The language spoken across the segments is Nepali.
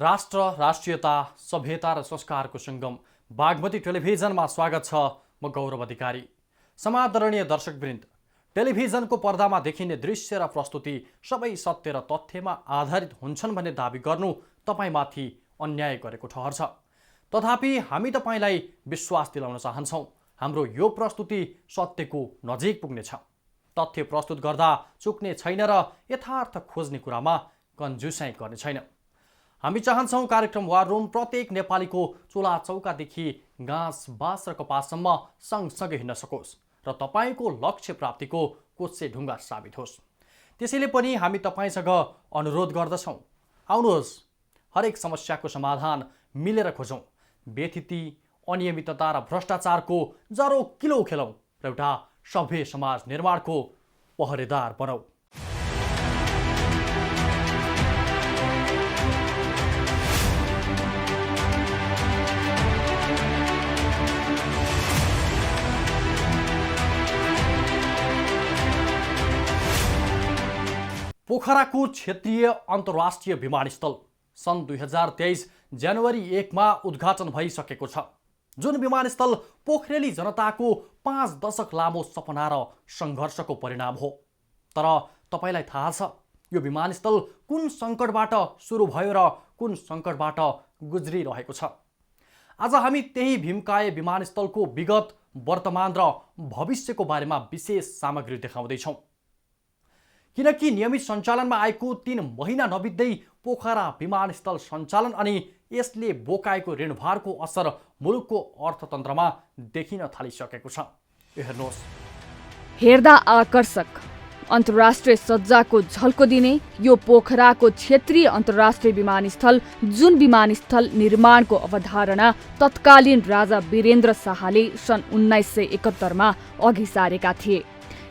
राष्ट्र, राष्ट्रियता, सभ्यता र संस्कारको सङ्गम बागमती टेलिभिजनमा स्वागत छ। म गौरव अधिकारी। समादरणीय दर्शकवृन्द, टेलिभिजनको पर्दामा देखिने दृश्य र प्रस्तुति सबै सत्य र तथ्यमा आधारित हुन्छन् भन्ने दाबी गर्नु तपाईमाथि अन्याय गरेको ठहर्छ। तथापि हामी तपाईलाई विश्वास दिलाउन चाहन्छौँ, हाम्रो यो प्रस्तुति सत्यको नजिक पुग्नेछ। तथ्य प्रस्तुत गर्दा चुक्ने छैन र यथार्थ खोज्ने कुरामा कन्जुसाइ गर्ने छैन। हामी चाहन्छौँ कार्यक्रम वार रुम प्रत्येक नेपालीको चुला चौकादेखि घाँस बाँस र कपाससम्म सँगसँगै हिँड्न सकोस् र तपाईँको लक्ष्य प्राप्तिको कोच्चे ढुङ्गा साबित होस्। त्यसैले पनि हामी तपाईँसँग अनुरोध गर्दछौँ, आउनुहोस् हरेक समस्याको समाधान मिलेर खोजौँ। व्यथिति, अनियमितता र भ्रष्टाचारको जरो किलो खेलौँ र एउटा सभ्य समाज निर्माणको पहरेदार बनौँ। पोखराको क्षेत्रीय अन्तर्राष्ट्रिय विमानस्थल सन् 2023 जनवरी 1 मा उद्घाटन भइसकेको छ, जुन विमानस्थल पोखरेली जनताको 5 दशक लामो सपना र सङ्घर्षको परिणाम हो। तर तपाईलाई थाहा छ यो विमानस्थल कुन सङ्कटबाट सुरु भयो र कुन सङ्कटबाट गुज्रिरहेको छ? आज हामी त्यही भीमकाय विमानस्थलको विगत, वर्तमान र भविष्यको बारेमा विशेष सामग्री देखाउँदैछौँ। किनकि नियमित सञ्चालनमा आएको 3 महिना नबित्दै पोखरा विमानस्थल सञ्चालन अनि यसले बोकाएको ऋणभारको असर मुलुकको अर्थतन्त्रमा देखिन थालिसकेको छ। हेर्नुहोस्, हेर्दा आकर्षक अन्तर्राष्ट्रिय सज्जाको झल्को दिने यो पोखराको क्षेत्रीय अन्तर्राष्ट्रिय विमानस्थल, जुन विमानस्थल निर्माणको अवधारणा तत्कालीन राजा वीरेन्द्र शाहले सन् 1971 मा अघि सारेका थिए।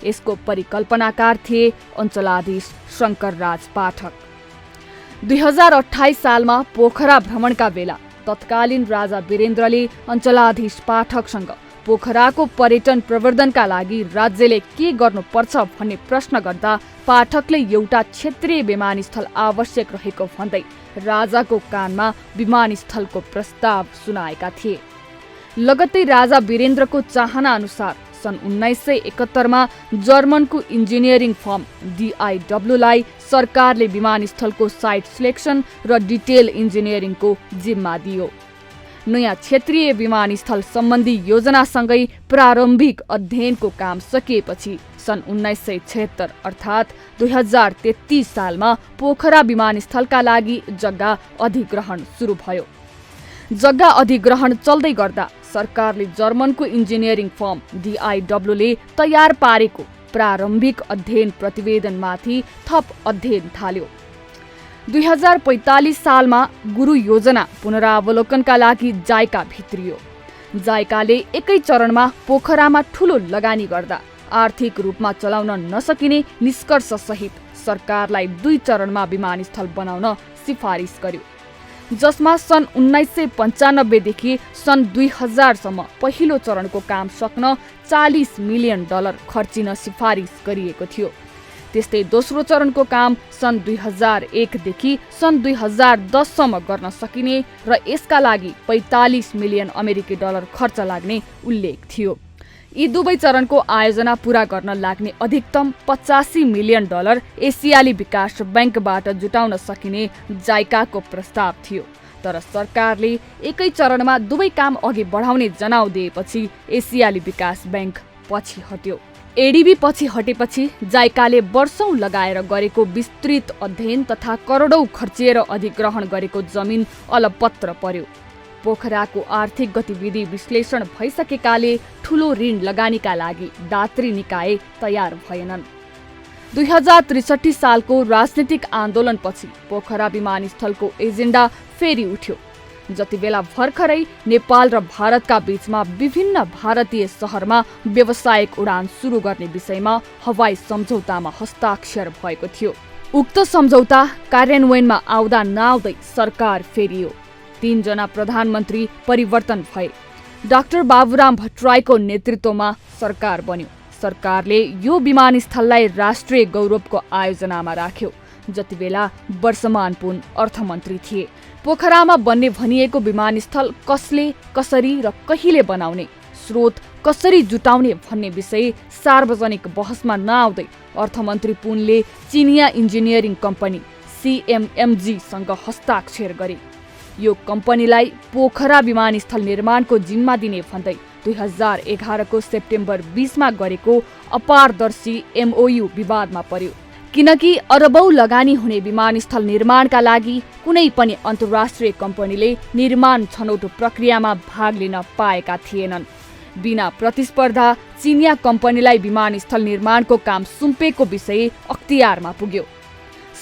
यसको परिकल्पनाकार थिए अञ्चलाधीश शङ्करराज पाठक। 2028 सालमा पोखरा भ्रमणका बेला तत्कालीन राजा वीरेन्द्रले अञ्चलाधीश पाठकसँग पोखराको पर्यटन प्रवर्धनका लागि राज्यले के गर्नुपर्छ भन्ने प्रश्न गर्दा पाठकले एउटा क्षेत्रीय विमानस्थल आवश्यक रहेको भन्दै राजाको कानमा विमानस्थलको प्रस्ताव सुनाएका थिए। लगत्तै राजा वीरेन्द्रको चाहना अनुसार सन् 1971 मा जर्मनको इन्जिनियरिङ फर्म DIW लाई सरकारले विमानस्थलको साइट सिलेक्सन र डिटेल इन्जिनियरिङको जिम्मा दियो। नयाँ क्षेत्रीय विमानस्थल सम्बन्धी योजनासँगै प्रारम्भिक अध्ययनको काम सकिएपछि सन् 1976 अर्थात् 2033 सालमा पोखरा विमानस्थलका लागि जग्गा अधिग्रहण सुरु भयो। जग्गा अधिग्रहण चल्दै गर्दा सरकारले जर्मनको इन्जिनियरिङ फर्म DIW ले तयार पारेको प्रारम्भिक अध्ययन प्रतिवेदनमाथि थप अध्ययन थाल्यो। 2045 सालमा गुरु योजना पुनरावलोकनका लागि जायका भित्रियो। जायकाले एकै चरणमा पोखरामा ठूलो लगानी गर्दा आर्थिक रूपमा चलाउन नसकिने निष्कर्षसहित सरकारलाई 2 चरणमा विमानस्थल बनाउन सिफारिस गर्यो, जसमा सन् 1995 देखि सन् 2000 सम्म पहिलो चरणको काम सक्न $40 मिलियन खर्चिन सिफारिस गरिएको थियो। त्यस्तै दोस्रो चरणको काम सन् 2001 देखि सन् 2010 सम्म गर्न सकिने र यसका लागि $45 मिलियन अमेरिकी खर्च लाग्ने उल्लेख थियो। यी दुवै चरणको आयोजना पूरा गर्न लाग्ने अधिकतम $85 मिलियन एसियाली विकास बैंकबाट जुटाउन सकिने जायकाको प्रस्ताव थियो। तर सरकारले एकै चरणमा दुवै काम अघि बढाउने जनाउ दिएपछि एसियाली विकास बैंक पछि हट्यो। एडीबी पछि हटेपछि जायकाले वर्षौं लगाएर गरेको विस्तृत अध्ययन तथा करोडौं खर्चिएर अधिग्रहण गरेको जमिन अलपत्र पर्यो। पोखराको आर्थिक गतिविधि विश्लेषण भइसकेकाले ठूलो ऋण लगानीका लागि दात्री निकाय तयार भएनन्। 2063 सालको राजनीतिक आन्दोलनपछि पोखरा विमानस्थलको एजेन्डा फेरि उठ्यो। जतिबेला भर्खरै नेपाल र भारतका बीचमा विभिन्न भारतीय शहरमा व्यावसायिक उडान सुरु गर्ने विषयमा हवाई सम्झौतामा हस्ताक्षर भएको थियो। उक्त सम्झौता कार्यान्वयनमा आउँदा नआउँदै सरकार फेरियो। 3 जना प्रधानमन्त्री परिवर्तन भए। डाक्टर बाबुराम भट्टराईको नेतृत्वमा सरकार बन्यो। सरकारले यो विमानस्थललाई राष्ट्रिय गौरवको आयोजनामा राख्यो। जतिबेला वर्षमान पुन अर्थमन्त्री थिए। पोखरामा बन्ने भनिएको विमानस्थल कसले, कसरी र कहिले बनाउने, स्रोत कसरी जुटाउने भन्ने विषय सार्वजनिक बहसमा नआउँदै अर्थमन्त्री पुनले चिनिया इन्जिनियरिङ कम्पनी CMMG सँग हस्ताक्षर गरे। यो कम्पनीलाई पोखरा विमानस्थल निर्माणको जिम्मा दिने भन्दै 2011 को सेप्टेम्बर 20 मा गरेको अपारदर्शी MOU विवादमा पर्यो। किनकि अरबौं लगानी हुने विमानस्थल निर्माणका लागि कुनै पनि अन्तर्राष्ट्रिय कम्पनीले निर्माण छनौट प्रक्रियामा भाग लिन पाएका थिएनन्। बिना प्रतिस्पर्धा चिनिया कम्पनीलाई विमानस्थल निर्माणको काम सुम्पेको विषय अख्तियारमा पुग्यो।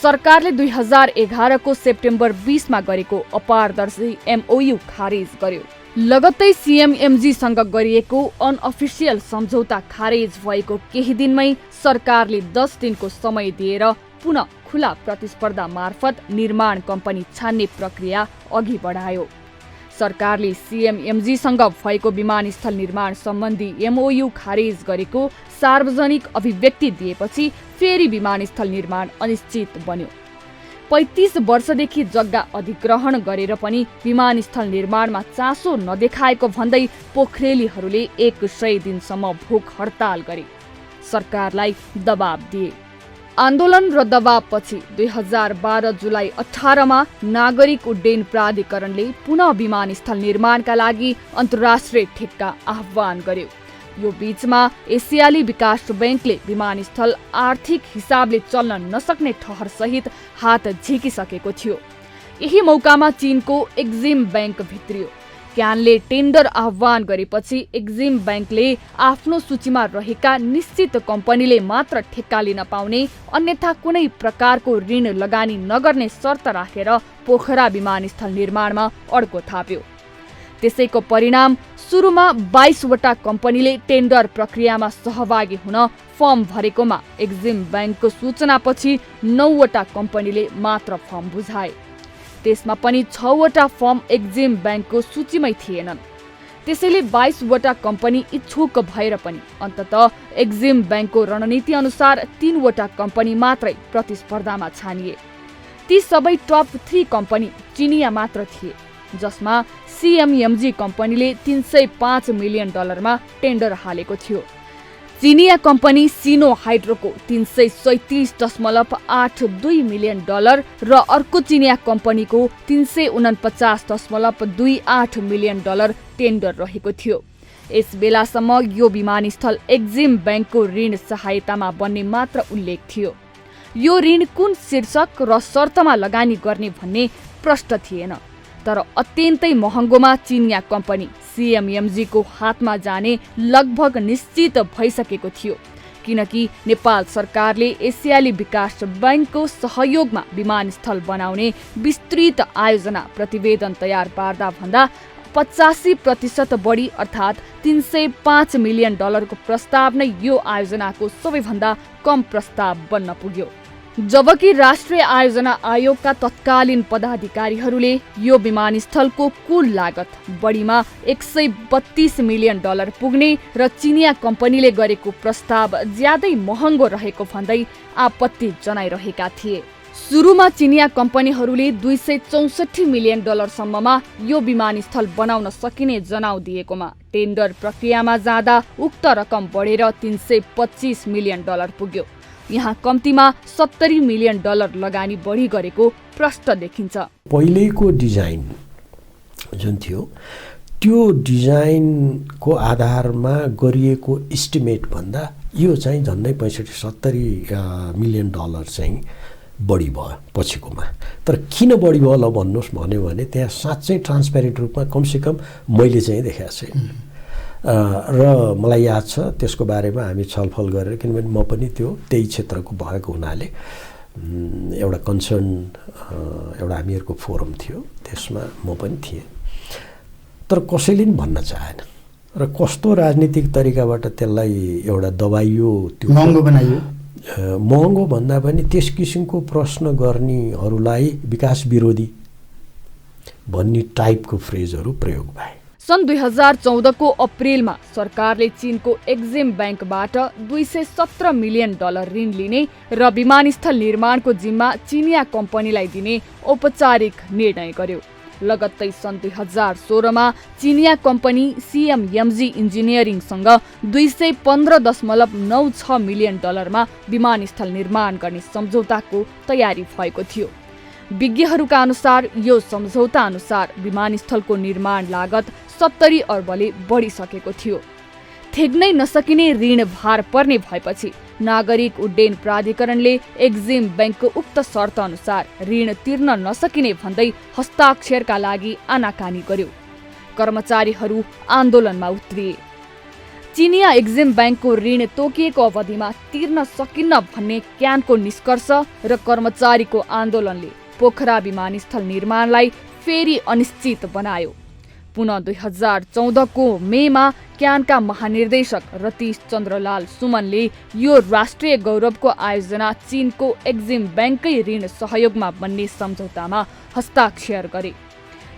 सरकारले 2011 को सेप्टेम्बर 20 मा गरेको अपारदर्शी MOU खारेज गर्यो। लगत्तै CMMG सँग गरिएको अनअफिसियल सम्झौता खारेज भएको केही दिनमै सरकारले 10 दिनको समय दिएर पुनः खुला प्रतिस्पर्धा मार्फत निर्माण कम्पनी छान्ने प्रक्रिया अघि बढायो। सरकारले CMMG सँग भएको विमानस्थल निर्माण सम्बन्धी MOU खारेज गरेको सार्वजनिक अभिव्यक्ति दिएपछि फेरि विमानस्थल निर्माण अनिश्चित बन्यो। 35 वर्षदेखि जग्गा अधिग्रहण गरेर पनि विमानस्थल निर्माणमा चासो नदेखाएको भन्दै पोखरेलीहरूले 100 दिनसम्म भोक हडताल गरे, सरकारलाई दबाब दिए। आन्दोलन र दबाबपछि 2012 जुलाई 18 मा नागरिक उड्डयन प्राधिकरणले पुनः विमानस्थल निर्माणका लागि अन्तर्राष्ट्रिय ठेक्का आह्वान गर्यो। यो बीचमा एसियाली विकास बैंकले विमानस्थल आर्थिक हिसाबले चल्न नसक्ने ठहर सहित हात झिकिसकेको थियो। यही मौकामा चीनको एक्जिम बैंक भित्रियो। क्यानले टेन्डर आह्वान गरेपछि एक्जिम बैंकले आफ्नो सूचीमा रहेका निश्चित कम्पनीले मात्र ठेक्का लिन पाउने, अन्यथा कुनै प्रकारको ऋण लगानी नगर्ने शर्त राखेर पोखरा विमानस्थल निर्माणमा अड्को थाप्यो। त्यसैको परिणाम सुरुमा 22 वटा कम्पनीले टेन्डर प्रक्रियामा सहभागी हुन फर्म भरेकोमा एक्जिम बैंकको सूचनापछि 9 वटा कम्पनीले मात्र फर्म बुझाए। त्यसमा पनि 6 वटा फर्म एक्जिम बैंकको सूचीमै थिएनन्। त्यसैले 22 वटा कम्पनी इच्छुक भएर पनि अन्ततः एक्जिम बैंकको रणनीति अनुसार 3 वटा कम्पनी मात्रै प्रतिस्पर्धामा छानिए। ती सबै टप 3 कम्पनी चिनिया मात्र थिए, जसमा CMMG कम्पनीले $305 मिलियन टेन्डर हालेको थियो। चिनिया कम्पनी सिनो हाइड्रोको $337.82 मिलियन र अर्को चिनिया कम्पनीको $349.28 मिलियन टेन्डर रहेको थियो। यस बेलासम्म यो विमानस्थल एक्जिम बैंकको ऋण सहायतामा बन्ने मात्र उल्लेख थियो। यो ऋण कुन शीर्षक र शर्तमा लगानी गर्ने भन्ने प्रष्ट थिएन, तर अत्यन्तै महँगोमा चिनिया कम्पनी CMMG को हातमा जाने लगभग निश्चित भइसकेको थियो। किनकि नेपाल सरकारले एसियाली विकास बैंकको सहयोगमा विमानस्थल बनाउने विस्तृत आयोजना प्रतिवेदन तयार पार्दा भन्दा 85% बढी अर्थात् $305 मिलियन को प्रस्ताव नै यो आयोजनाको सबैभन्दा कम प्रस्ताव बन्न पुग्यो। जबकि राष्ट्रिय आयोजना आयोगका तत्कालीन पदाधिकारीहरूले यो विमानस्थलको कुल लागत बढीमा $132 मिलियन पुग्ने र चिनिया कम्पनीले गरेको प्रस्ताव ज्यादै महँगो रहेको भन्दै आपत्ति जनाइरहेका थिए। सुरुमा चिनिया कम्पनीहरूले $264 मिलियन सम्ममा यो विमानस्थल बनाउन सकिने जनाउ दिएकोमा टेन्डर प्रक्रियामा जाँदा उक्त रकम बढेर $325 मिलियन पुग्यो। यहाँ कम्तीमा $70 मिलियन लगानी बढी गरेको प्रष्ट देखिन्छ। पहिलेको डिजाइन जुन थियो त्यो डिजाइनको आधारमा गरिएको इस्टिमेट भन्दा यो चाहिँ झन्डै 65-70 मिलियन चाहिँ बढी भयो पछिकोमा। तर किन बढी भयो ल भन्नुहोस् भन्यो भने त्यहाँ साँच्चै ट्रान्सप्यारेन्ट रूपमा कमसेकम मैले चाहिँ देखाएको छैन। र मलाई याद छ त्यसको बारेमा हामी छलफल गरेर, किनभने म पनि त्यही क्षेत्रको भएको हुनाले एउटा कन्सर्न एउटा हामीहरूको फोरम थियो, त्यसमा म पनि थिएँ। तर कसैले पनि भन्न चाहेन र कस्तो राजनीतिक तरिकाबाट त्यसलाई एउटा दबाइयो, त्यो महँगो बनाइयो। महँगो भन्दा पनि त्यस किसिमको प्रश्न गर्नेहरूलाई विकास विरोधी भन्ने टाइपको फ्रेजहरू प्रयोग भए। सन् 2014 को अप्रिलमा सरकारले चीनको एक्जिम बैंकबाट $217 मिलियन ऋण लिने र विमानस्थल निर्माणको जिम्मा चिनिया कम्पनीलाई दिने औपचारिक निर्णय गर्यो। लगत्तै सन् 2016मा चिनिया कम्पनी CMMG इन्जिनियरिङसँग $215.96 मिलियन विमानस्थल निर्माण गर्ने सम्झौताको तयारी भएको थियो। विज्ञहरूका अनुसार यो सम्झौता अनुसार विमानस्थलको निर्माण लागत 70 अर्बले बढिसकेको थियो। थेग्नै नसकिने ऋण भार पर्ने भएपछि नागरिक उड्डयन प्राधिकरणले एक्जिम ब्याङ्कको उक्त शर्त अनुसार ऋण तिर्न नसकिने भन्दै हस्ताक्षरका लागि आनाकानी गर्यो। कर्मचारीहरू आन्दोलनमा उत्रिए। चिनिया एक्जिम ब्याङ्कको ऋण तोकिएको अवधिमा तिर्न सकिन्न भन्ने क्यानको निष्कर्ष र कर्मचारीको आन्दोलनले पोखरा विमानस्थल निर्माणलाई फेरि अनिश्चित बनायो। पुनः 2014 को मेमा क्यानका महानिर्देशक रतीश चन्द्रलाल सुमनले यो राष्ट्रिय गौरवको आयोजना चीनको एक्जिम ब्याङ्ककै ऋण सहयोगमा बन्ने सम्झौतामा हस्ताक्षर गरे।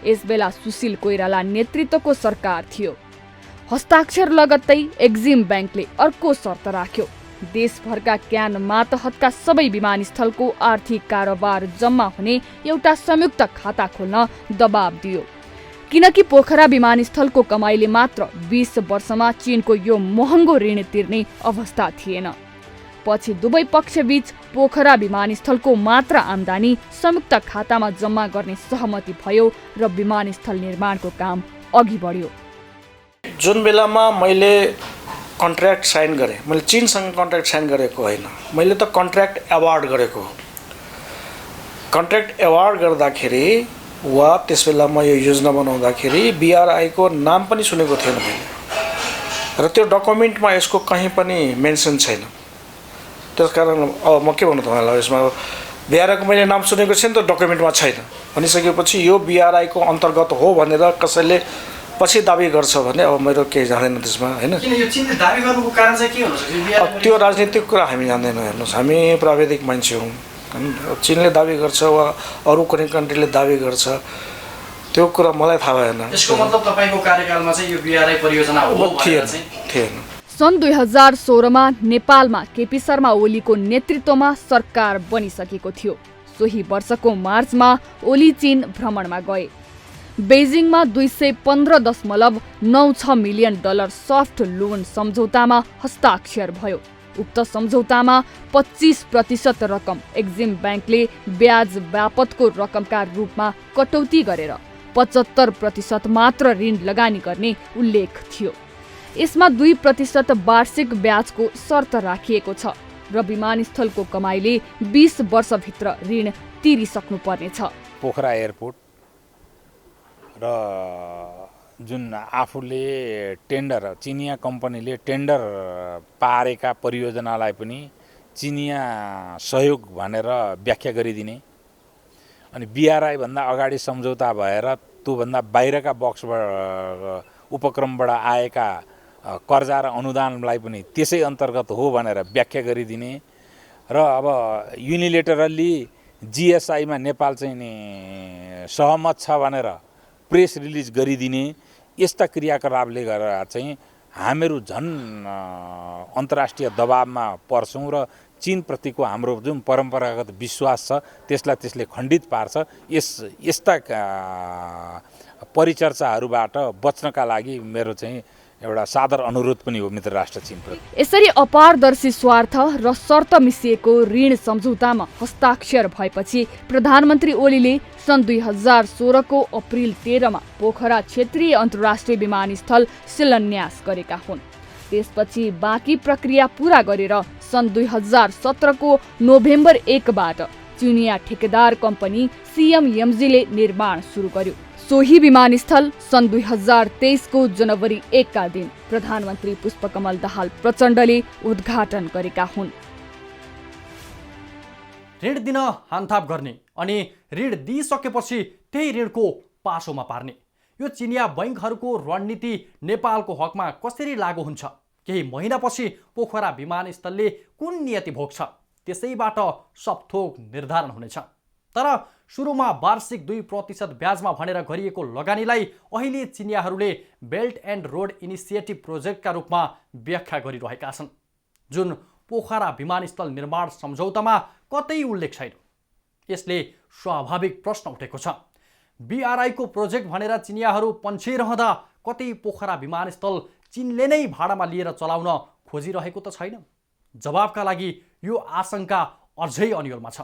यसबेला सुशील कोइराला नेतृत्वको सरकार थियो। हस्ताक्षर लगत्तै एक्जिम ब्याङ्कले अर्को शर्त राख्यो। देशभरका क्यान मातहतका सबै विमानस्थलको आर्थिक कारोबार जम्मा हुने एउटा संयुक्त खाता खोल्न दबाब दियो। किनकि पोखरा विमानस्थलको कमाइले मात्र 20 वर्षमा चीनको यो महँगो ऋण तिर्ने अवस्था थिएन। पछि दुवै पक्षबीच पोखरा विमानस्थलको मात्र आम्दानी संयुक्त खातामा जम्मा गर्ने सहमति भयो र विमानस्थल निर्माणको काम अघि बढ्यो। जुन बेलामा मैले कन्ट्र्याक्ट साइन गरेँ, मैले चीनसँग कन्ट्र्याक्ट साइन गरेको होइन, मैले त कन्ट्र्याक्ट एवार्ड गरेको हो। कन्ट्र्याक्ट एवार्ड गर्दाखेरि वा त्यस बेलामा यो योजना बनाउँदाखेरि BRI को नाम पनि सुनेको थिएन मैले, र त्यो डकुमेन्टमा यसको कहीँ पनि मेन्सन छैन। त्यसकारण अब म के भन्नु तपाईँलाई, यसमा BRI को मैले नाम सुनेको छैन, त डकुमेन्टमा छैन भनिसकेपछि यो BRI को अन्तर्गत हो भनेर कसैले पछि दाबी गर्छ भने अब मेरो केही जान्दैन त्यसमा, होइन। त्यो राजनीतिक कुरा हामी जान्दैनौँ। हेर्नुहोस्, हामी प्राविधिक मान्छे हौँ। चीनले दाबी गर्छ वा अरू कुनै कन्ट्रीले दाबी गर्छ, त्यो कुरा मलाई थाहा भएन। यसको मतलब तपाईको कार्यकालमा चाहिँ यो BRI परियोजना हो भनेर चाहिँ थिएन। सन् 2016मा नेपालमा केपी शर्मा ओलीको नेतृत्वमा सरकार बनिसकेको थियो। सोही वर्षको मार्चमा ओली चीन भ्रमणमा गए। बेजिङमा $215.96 मिलियन सफ्ट लोन सम्झौतामा हस्ताक्षर भयो। उक्त सम्झौतामा 25% रकम एक्जिम ब्याङ्कले ब्याज बापतको रकमका रूपमा कटौती गरेर 75% मात्र ऋण लगानी गर्ने उल्लेख थियो। यसमा 2% वार्षिक ब्याजको शर्त राखिएको छ र विमानस्थलको कमाइले 20 वर्षभित्र ऋण तिरिसक्नु पर्नेछ। पोखरा एयरपोर्ट र जुन आफूले टेन्डर, चिनिया कम्पनीले टेन्डर पारेका परियोजनालाई पनि चिनिया सहयोग भनेर व्याख्या गरिदिने, अनि BRI भन्दा अगाडि सम्झौता भएर त्योभन्दा बाहिरका बक्सबाट उपक्रमबाट आएका कर्जा र अनुदानलाई पनि त्यसै अन्तर्गत हो भनेर व्याख्या गरिदिने र अब युनिलेटरली GSI-मा नेपाल चाहिँ नि सहमत छ भनेर प्रेस रिलिज गरिदिने, यस्ता क्रियाकलापले गर्दा चाहिँ हामीहरू झन् अन्तर्राष्ट्रिय दबावमा पर्छौँ र चीनप्रतिको हाम्रो जुन परम्परागत विश्वास छ त्यसलाई त्यसले खण्डित पार्छ। यस्ता परिचर्चाहरूबाट बच्नका लागि मेरो चाहिँ एउटा सादर अनुरोध पनि हो मित्र राष्ट्र चीनप्रति। यसरी अपारदर्शी स्वार्थ र शर्त मिसिएको ऋण सम्झौतामा हस्ताक्षर भएपछि प्रधानमन्त्री ओलीले सन् 2016 को अप्रिल 13मा पोखरा क्षेत्रीय अन्तर्राष्ट्रिय विमानस्थल शिलान्यास गरेका हुन्। त्यसपछि बाँकी प्रक्रिया पूरा गरेर सन् 2017 को नोभेम्बर 1बाट चिनिया ठेकेदार कम्पनी CMMG-ले निर्माण सुरु गर्यो। सोही विमानस्थल सन् 2023 को जनवरी 1 का दिन प्रधानमन्त्री पुष्पकमल दाहाल प्रचण्डले उद्घाटन गरेका हुन्। ऋण दिन हानथाप गर्ने अनि ऋण दिइसकेपछि त्यही ऋणको पासोमा पार्ने, यो चिनिया बैङ्कहरूको रणनीति नेपालको हकमा कसरी लागू हुन्छ? केही महिनापछि पोखरा विमानस्थलले कुन नियति भोग्छ त्यसैबाट सबथोक निर्धारण हुनेछ। तर सुरुमा वार्षिक 2% ब्याजमा भनेर गरिएको लगानीलाई अहिले चिनियाहरूले बेल्ट एन्ड रोड इनिसिएटिभ प्रोजेक्टका रूपमा व्याख्या गरिरहेका छन्, जुन पोखरा विमानस्थल निर्माण सम्झौतामा कतै उल्लेख छैन। यसले स्वाभाविक प्रश्न उठेको छ, BRI-को प्रोजेक्ट भनेर चिनियाहरू पन्छिरहँदा कतै पोखरा विमानस्थल चीनले नै भाडामा लिएर चलाउन खोजिरहेको त छैन? जवाफका लागि यो आशंका अझै अनियलमा छ।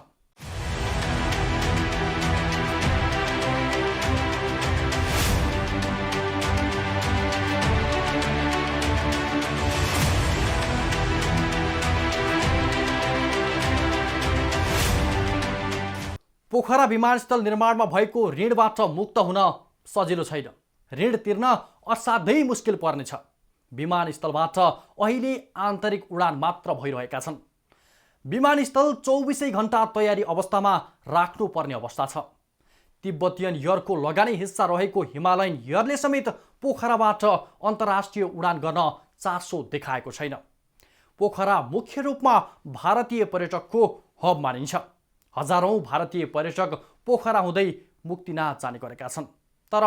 पोखरा विमानस्थल निर्माणमा भएको ऋणबाट मुक्त हुन सजिलो छैन। ऋण तिर्न असाध्यै मुस्किल पर्नेछ। विमानस्थलबाट अहिले आन्तरिक उडान मात्र भइरहेका छन्। विमानस्थल 24 घण्टा तयारी अवस्थामा राख्नुपर्ने अवस्था छ। तिब्बतियन एयरको लगानी हिस्सा रहेको हिमालयन एयरले समेत पोखराबाट अन्तर्राष्ट्रिय उडान गर्न चासो देखाएको छैन। पोखरा मुख्य रूपमा भारतीय पर्यटकको हब मानिन्छ। हजारौं भारतीय पर्यटक पोखरा हुँदै मुक्तिनाथ जाने गरेका छन्। तर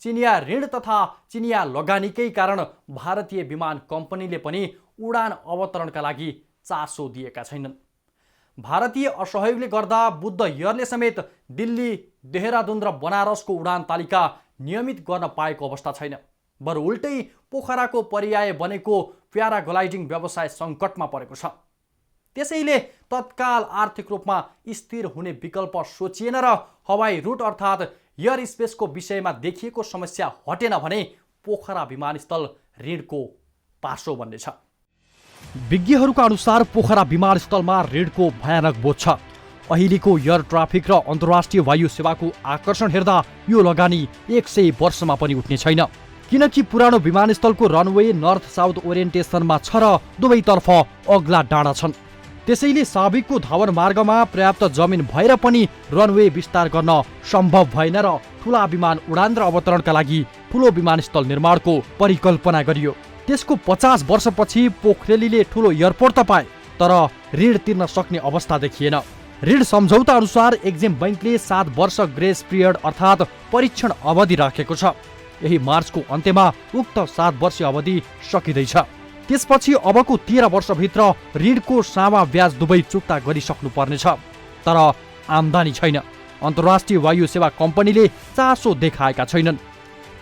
चिनिया ऋण तथा चिनिया लगानीकै कारण भारतीय विमान कम्पनीले पनि उडान अवतरणका लागि चासो दिएका छैनन्। भारतीय असहयोगले गर्दा बुद्ध एयरले समेत दिल्ली, देहरादून र बनारसको उडान तालिका नियमित गर्न पाएको अवस्था छैन। बरु उल्टै पोखराको पर्याय बनेको प्याराग्लाइडिङ व्यवसाय सङ्कटमा परेको छ। त्यसैले तत्काल आर्थिक रूपमा स्थिर हुने विकल्प सोचिएन र हवाई रुट अर्थात् एयर स्पेसको विषयमा देखिएको समस्या हटेन भने पोखरा विमानस्थल ऋणको पासो बन्नेछ। विज्ञहरूका अनुसार पोखरा विमानस्थलमा ऋणको भयानक बोझ छ। अहिलेको एयर ट्राफिक र अन्तर्राष्ट्रिय वायु सेवाको आकर्षण हेर्दा यो लगानी 100 वर्षमा पनि उठ्ने छैन। किनकि पुरानो विमानस्थलको रनवे नर्थ साउथ ओरिएन्टेसनमा छ र दुवैतर्फ अग्ला डाँडा छन्। त्यसैले साबिकको धावन मार्गमा पर्याप्त जमिन भएर पनि रनवे विस्तार गर्न सम्भव भएन र ठुला विमान उडान र अवतरणका लागि ठुलो विमानस्थल निर्माणको परिकल्पना गरियो। त्यसको 50 वर्षपछि पोखरेलीले ठुलो एयरपोर्ट त पाए, तर ऋण तिर्न सक्ने अवस्था देखिएन। ऋण सम्झौता अनुसार एक्जिम बैंकले 7 वर्ष ग्रेस पिरियड अर्थात् परीक्षण अवधि राखेको छ। यही मार्चको अन्त्यमा उक्त 7 वर्षीय अवधि सकिँदैछ। त्यसपछि अबको 13 वर्षभित्र ऋणको सामा ब्याज दुवै चुक्ता गरिसक्नु पर्नेछ। तर आम्दानी छैन। अन्तर्राष्ट्रिय वायु सेवा कम्पनीले चासो देखाएका छैनन्।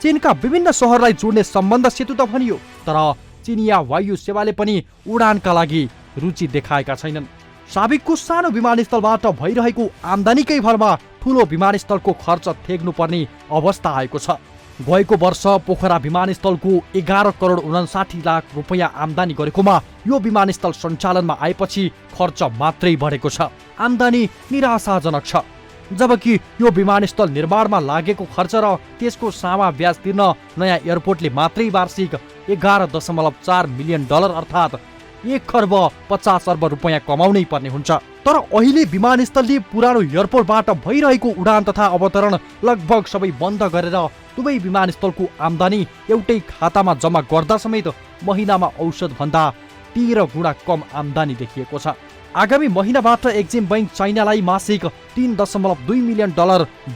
चीनका विभिन्न सहरलाई जोड्ने सम्बन्ध सेतु त भनियो, तर चिनिया वायु सेवाले पनि उडानका लागि रुचि देखाएका छैनन्। साबिकको सानो विमानस्थलबाट भइरहेको आम्दानीकै भरमा ठुलो विमानस्थलको खर्च थेग्नुपर्ने अवस्था आएको छ। गएको वर्ष पोखरा विमानस्थलको 11 करोड 59 लाख रुपैयाँ आम्दानी गरेकोमा यो विमानस्थल सञ्चालनमा आएपछि खर्च मात्रै बढेको छ। आम्दानी निराशाजनक छ। जबकि यो विमानस्थल निर्माणमा लागेको खर्च र त्यसको सामा ब्याज तिर्न नयाँ एयरपोर्टले मात्रै वार्षिक $11.4 मिलियन अर्थात् 1 खर्ब 50 अर्ब रुपैयाँ कमाउनै पर्ने हुन्छ। तर अहिले विमानस्थलले पुरानो एयरपोर्टबाट भइरहेको उडान तथा अवतरण लगभग सबै बन्द गरेर दुवै विमानस्थलको आम्दानी एउटै खातामा जम्मा गर्दा समेत महिनामा औसतभन्दा 13 गुणा कम आम्दानी देखिएको छ। आगामी महिनाबाट एक्जिम बैंक चाइनालाई मासिक $3.2 मिलियन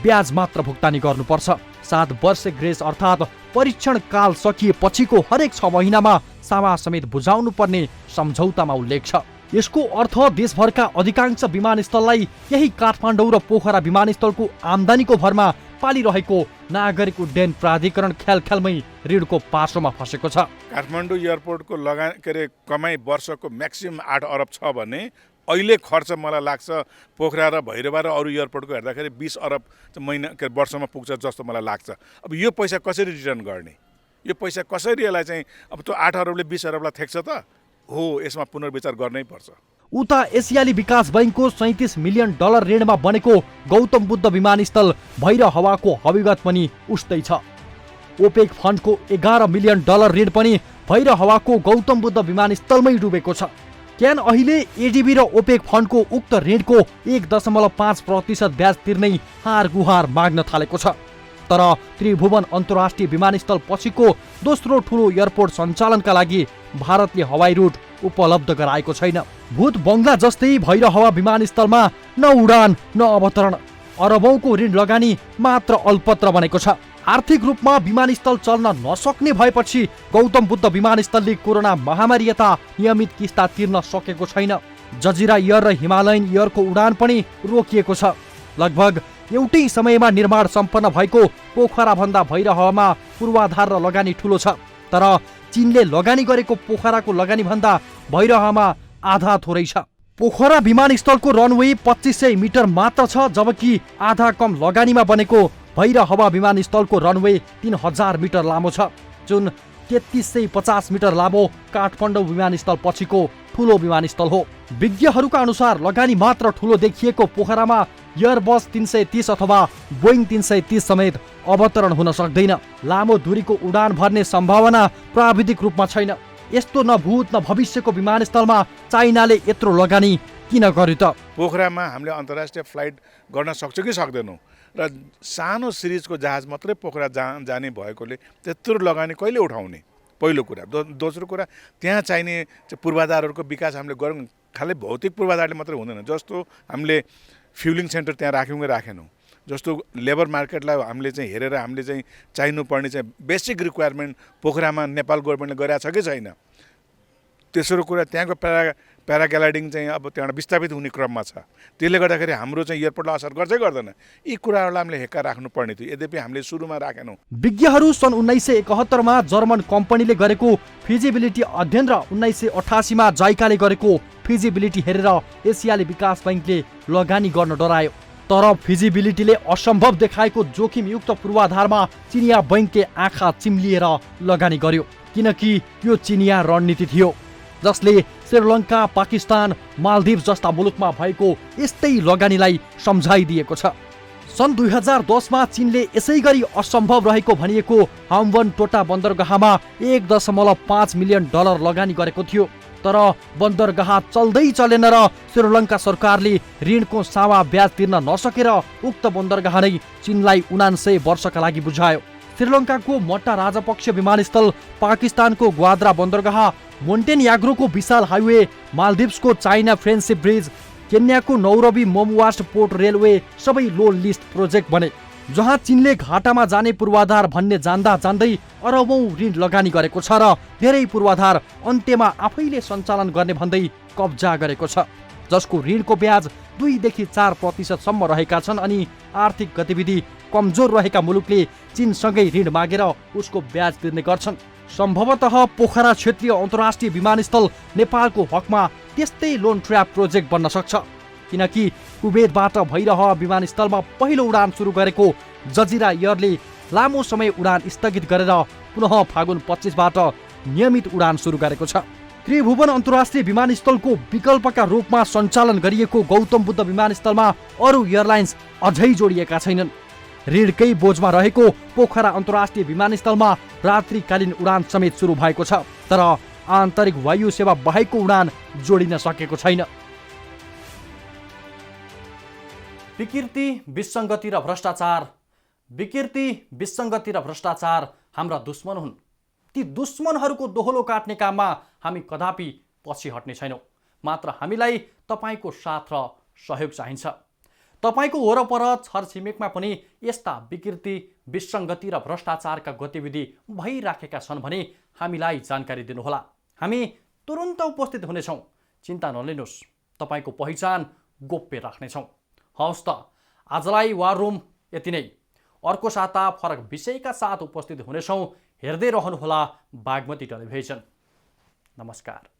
ब्याज मात्र भुक्तानी गर्नुपर्छ। 7 वर्ष ग्रेस अर्थात् परीक्षण काल सकिएपछिको हरेक 6 महिनामा सामा समेत बुझाउनु पर्ने सम्झौतामा उल्लेख छ। यसको अर्थ देशभरका अधिकांश विमानस्थललाई यही काठमाडौँ र पोखरा विमानस्थलको आम्दानीको भरमा पालिरहेको नागरिक उड्डयन प्राधिकरण ख्यालमै ऋणको पासोमा फसेको छ। काठमाडौँ एयरपोर्टको कमाई वर्षको म्याक्सिमम 8 अरब छ भने अहिले खर्च मलाई लाग्छ पोखरा र भैरवा र अरू एयरपोर्टको हेर्दाखेरि 20 अरब वर्षमा पुग्छ जस्तो मलाई लाग्छ। अब यो पैसा कसरी रिटर्न गर्ने? यो पैसा कसरी यसलाई चाहिँ अब त्यो 8 अरबले 20 अरबलाई थेक्छ त? हो, यसमा पुनर्विचार गर्नै पर्छ। उता एसियाली विकास बैंकको $37 मिलियन ऋणमा बनेको गौतम बुद्ध विमानस्थल भैर हवाको हविगत पनि उस्तै छ। ओपेक फन्डको $11 मिलियन ऋण पनि भैर हवाको गौतम बुद्ध विमानस्थलमै डुबेको छ। क्यान अहिले एडिबी र ओपेक फन्डको उक्त ऋणको 1.5% ब्याज तिर्नै हार गुहार माग्न थालेको छ। तर त्रिभुवन अन्तर्राष्ट्रिय विमानस्थल पछिको दोस्रो ठुलो एयरपोर्ट सञ्चालनका लागि भारतले हवाई रुट उपलब्ध गराएको छैन। भूत बङ्गला जस्तै भैर हवा विमानस्थलमा न उडान न अवतरण, अरबौंको ऋण लगानी मात्र अल्पत्र बनेको छ। आर्थिक रूपमा विमानस्थल चल्न नसक्ने भएपछि गौतम बुद्ध विमानस्थलले कोरोना महामारी यता नियमित किस्ता तिर्न सकेको छैन। जजिरा एयर र हिमालयन एयरको उडान पनि रोकिएको छ। लगभग एउटै समयमा निर्माण सम्पन्न भएको पोखराभन्दा भैरहवामा पूर्वाधार र लगानी ठुलो छ। तर चीनले लगानी गरेको पोखराको लगानीभन्दा भैरहवामा आधा थोरै छ। पोखरा विमानस्थलको रनवे 2500 मिटर मात्र छ, जबकि आधा कम लगानीमा बनेको भैरहवा विमानस्थलको रनवे 3000 मिटर लामो छ, जुन 3350 मिटर लामो काठमाडौँ विमानस्थल पछिको ठुलो विमानस्थल हो। विज्ञहरूका अनुसार लगानी मात्र ठुलो देखिएको पोखरामा एयरबस 330 अथवा बोइङ 330 समेत अवतरण हुन सक्दैन। लामो दूरीको उडान भर्ने सम्भावना प्राविधिक रूपमा छैन। यस्तो न भूत न भविष्यको विमानस्थलमा चाइनाले यत्रो लगानी किन गर्यो त? पोखरामा हामीले अन्तर्राष्ट्रिय फ्लाइट गर्न सक्छौँ कि सक्दैनौँ र सानो सिरिजको जहाज मात्रै पोखरा जाने भएकोले त्यत्रो लगानी कहिले उठाउने, पहिलो कुरा। दोस्रो कुरा, त्यहाँ चाहिने पूर्वाधारहरूको विकास हामीले गरौँ। खालि भौतिक पूर्वाधारले मात्रै हुँदैन। जस्तो हामीले फ्युलिङ सेन्टर त्यहाँ राख्यौँ कि राखेनौँ, जस्तो लेबर मार्केटलाई हामीले चाहिँ हेरेर हामीले चाहिँ चाहिनुपर्ने चाहिँ बेसिक रिक्वायरमेन्ट पोखरामा नेपाल गभर्मेन्टले गरेको छ कि छैन। तेस्रो कुरा, त्यहाँको प्याराग्लाइडिङ चाहिँ अब त्यहाँबाट विस्थापित हुने क्रममा छ। त्यसले गर्दाखेरि हाम्रो चाहिँ एयरपोर्टलाई असर गर्छै गर्दैन। यी कुराहरूलाई हामीले हेक्का राख्नुपर्ने थियो, यद्यपि हामीले सुरुमा राखेनौँ। विज्ञहरू सन् 1971 मा जर्मन कम्पनीले गरेको फिजिबिलिटी अध्ययन र 1988 मा जाइकाले गरेको फिजिबिलिटी हेरेर एसियाली विकास बैंकले लगानी गर्न डरायो। तर फिजिबिलिटीले असम्भव देखाएको जोखिमयुक्त पूर्वाधारमा चिनिया बैंकले आँखा चिम्लिएर लगानी गर्यो, किनकि यो चिनिया रणनीति थियो जसले श्रीलङ्का, पाकिस्तान, मालदिभ जस्ता मुलुकमा भएको यस्तै लगानीलाई सम्झाइदिएको छ। सन् 2010 मा चीनले यसै गरी असम्भव रहेको भनिएको हाम्बन टोटा बन्दरगाहमा $1.5 मिलियन लगानी गरेको थियो। तर बन्दरगाह चल्दै चलेन र श्रीलङ्का सरकारले ऋणको सावा ब्याज तिर्न नसकेर उक्त बन्दरगाह नै चीनलाई 79 वर्षका लागि बुझायो। श्रीलङ्काको मट्टा राजपक्ष विमानस्थल, पाकिस्तानको ग्वाद्रा बन्दरगाह, मोन्टेन्याग्रोको विशाल हाइवे, मालदिभ्सको चाइना फ्रेन्डसिप ब्रिज, केन्याको नौरोबी मोमवास्ट पोर्ट रेलवे सबै लो लिस्ट प्रोजेक्ट बने, जहाँ चीनले घाटामा जाने पूर्वाधार भन्ने जान्दा जान्दै अरबौं ऋण लगानी गरेको छ र धेरै पूर्वाधार अन्त्यमा आफैले सञ्चालन गर्ने भन्दै कब्जा गरेको छ, जसको ऋणको ब्याज 2 देखि 4% सम्म रहेका छन्। अनि आर्थिक गतिविधि कमजोर रहेका मुलुकले चीनसँगै ऋण मागेर उसको ब्याज तिर्ने गर्छन्। सम्भवतः पोखरा क्षेत्रीय अन्तर्राष्ट्रिय विमानस्थल नेपालको हकमा त्यस्तै लोन ट्र्याप प्रोजेक्ट बन्न सक्छ, किनकि कुवेतबाट भैरहवा विमानस्थलमा पहिलो उडान सुरु गरेको जजिरा एयरले लामो समय उडान स्थगित गरेर पुनः फागुन 25 बाट नियमित उडान सुरु गरेको छ। त्रिभुवन अन्तर्राष्ट्रिय विमानस्थलको विकल्पका रूपमा सञ्चालन गरिएको गौतम बुद्ध विमानस्थलमा अरू एयरलाइन्स अझै जोडिएका छैनन्। ऋणकै बोझमा रहेको पोखरा अन्तर्राष्ट्रिय विमानस्थलमा रात्रिकालीन उडान समेत सुरु भएको छ, तर आन्तरिक वायु सेवा बाहेकको उडान जोडिन सकेको छैन। विकृति, विसङ्गति र भ्रष्टाचार हाम्रा दुश्मन हुन्। ती दुश्मनहरूको दोहोलो काट्ने काममा हामी कदापि पछि हट्ने छैनौँ। मात्र हामीलाई तपाईँको साथ र सहयोग चाहिन्छ। तपाईँको वरपर छरछिमेकमा पनि यस्ता विकृति, विसङ्गति र भ्रष्टाचारका गतिविधि भइराखेका छन् भने हामीलाई जानकारी दिनुहोला। हामी तुरुन्त उपस्थित हुनेछौँ। चिन्ता नलिनुहोस्, तपाईँको पहिचान गोप्य राख्नेछौँ। हवस् त, आजलाई वार रुम यति नै। अर्को साता फरक विषयका साथ उपस्थित हुनेछौँ। हेर्दै रहनुहोला बागमती टेलिभिजन। नमस्कार।